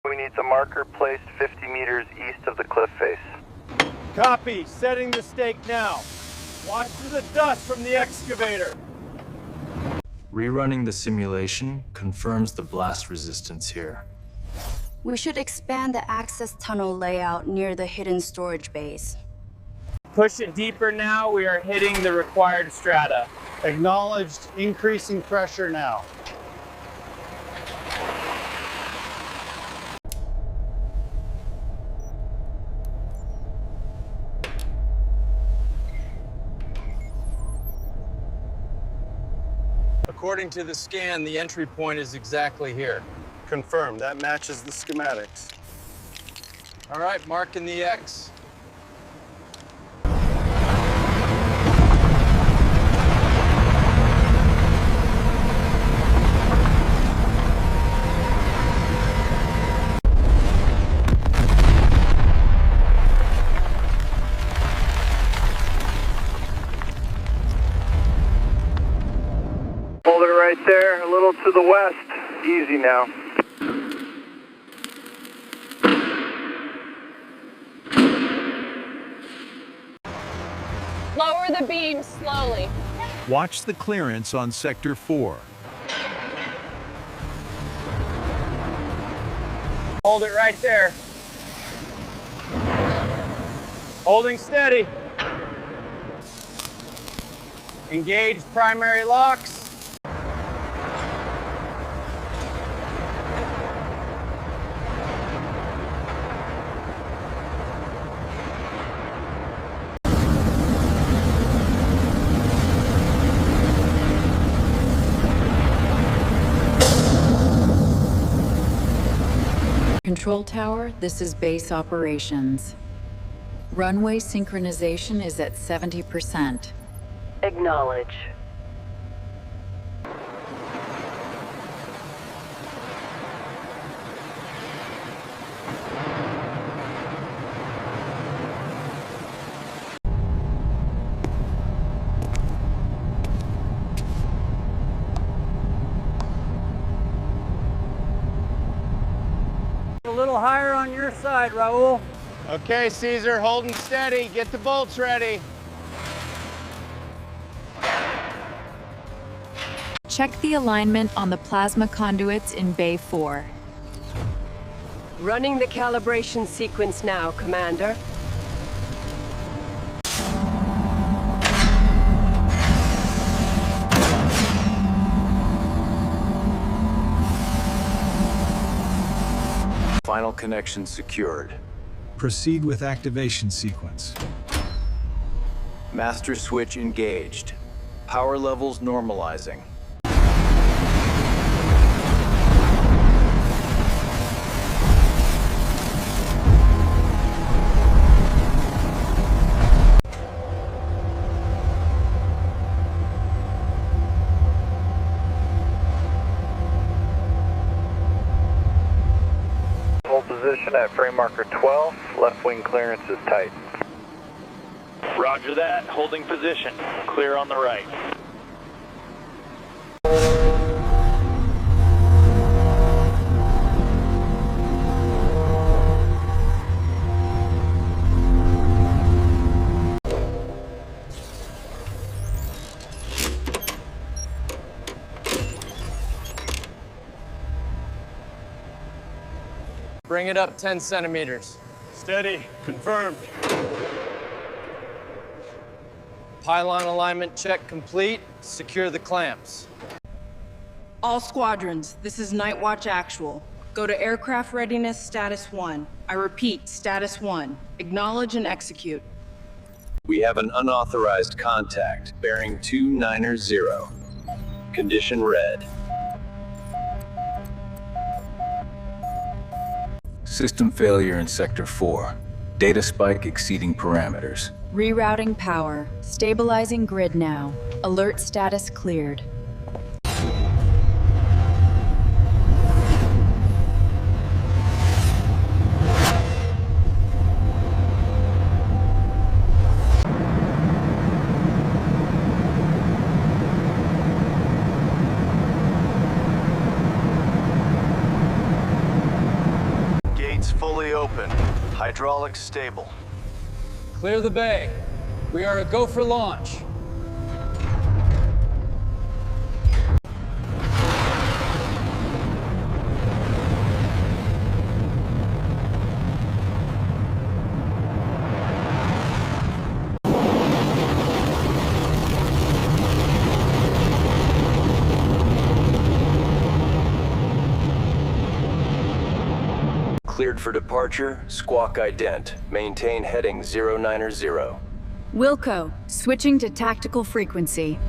We need a marker placed 50 meters east of the cliff face. Copy. Setting the stake now. Watch for the dust from the excavator. Rerunning the simulation confirms the blast resistance here. We should expand the access tunnel layout near the hidden storage base. Push it deeper now. We are hitting the required strata. Acknowledged. Increasing pressure now. According to the scan, the entry point is exactly here. Confirmed. That matches the schematics. All right, marking the X. Hold it right there, a little to the west. Easy now. Lower the beam slowly. Watch the clearance on Sector 4. Hold it right there. Holding steady. Engage primary locks. Control tower, this is base operations. Runway synchronization is at 70%. Acknowledge. A little higher on your side, Raul. Okay, Caesar, holding steady. Get the bolts ready. Check the alignment on the plasma conduits in Bay 4. Running the calibration sequence now, Commander. Final connection secured. Proceed with activation sequence. Master switch engaged. Power levels normalizing. Hold position at frame marker 12. Left wing clearance is tight. Roger that. Holding position. Clear on the right. Bring it up 10 centimeters. Steady. Confirmed. Pylon alignment check complete. Secure the clamps. All squadrons, this is Night Watch Actual. Go to aircraft readiness status 1. I repeat, status 1. Acknowledge and execute. We have an unauthorized contact bearing 290. Condition red. System failure in Sector 4. Data spike exceeding parameters. Rerouting power. Stabilizing grid now. Alert status cleared. Gates fully open. Hydraulics stable. Clear the bay. We are a go for launch. Cleared for departure, squawk ident. Maintain heading 090. Wilco, switching to tactical frequency.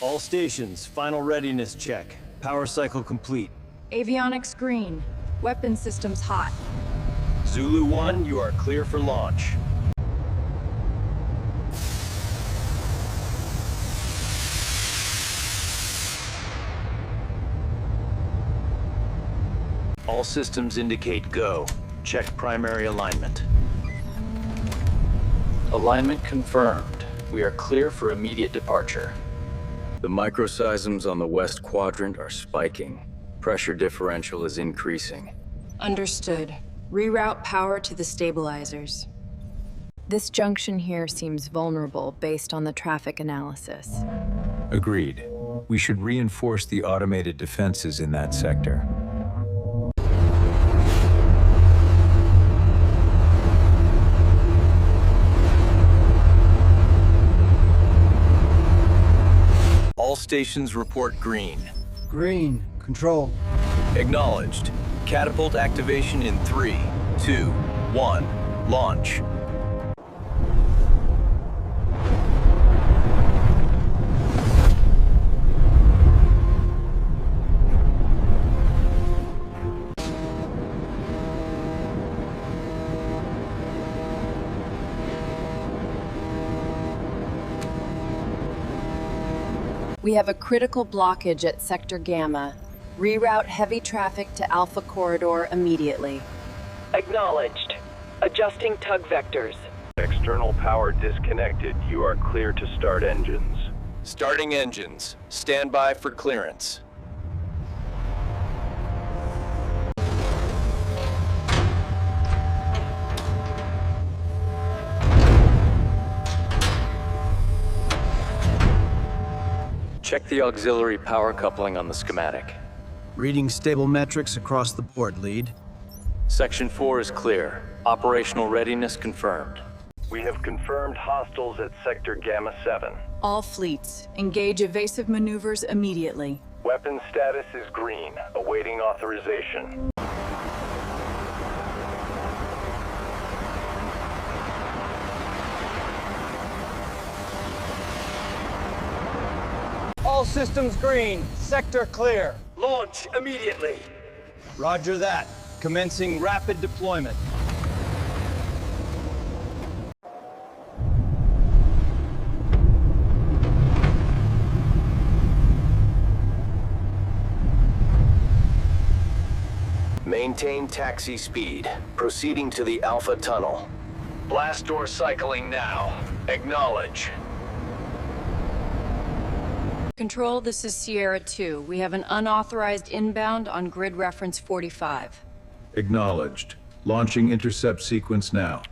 All stations, final readiness check. Power cycle complete. Avionics green. Weapon systems hot. Zulu 1, you are clear for launch. All systems indicate go. Check primary alignment. Alignment confirmed. We are clear for immediate departure. The microseisms on the west quadrant are spiking. Pressure differential is increasing. Understood. Reroute power to the stabilizers. This junction here seems vulnerable based on the traffic analysis. Agreed. We should reinforce the automated defenses in that sector. All stations report green. Green. Control. Acknowledged. Catapult activation in 3, 2, 1. Launch. We have a critical blockage at Sector Gamma. Reroute heavy traffic to Alpha Corridor immediately. Acknowledged. Adjusting tug vectors. External power disconnected. You are clear to start engines. Starting engines. Stand by for clearance. Check the auxiliary power coupling on the schematic. Reading stable metrics across the board, lead. Section 4 is clear. Operational readiness confirmed. We have confirmed hostiles at Sector Gamma 7. All fleets, engage evasive maneuvers immediately. Weapon status is green, awaiting authorization. All systems green. Sector clear. Launch immediately. Roger that. Commencing rapid deployment. Maintain taxi speed. Proceeding to the Alpha Tunnel. Blast door cycling now. Acknowledge. Control, this is Sierra 2. We have an unauthorized inbound on grid reference 45. Acknowledged. Launching intercept sequence now.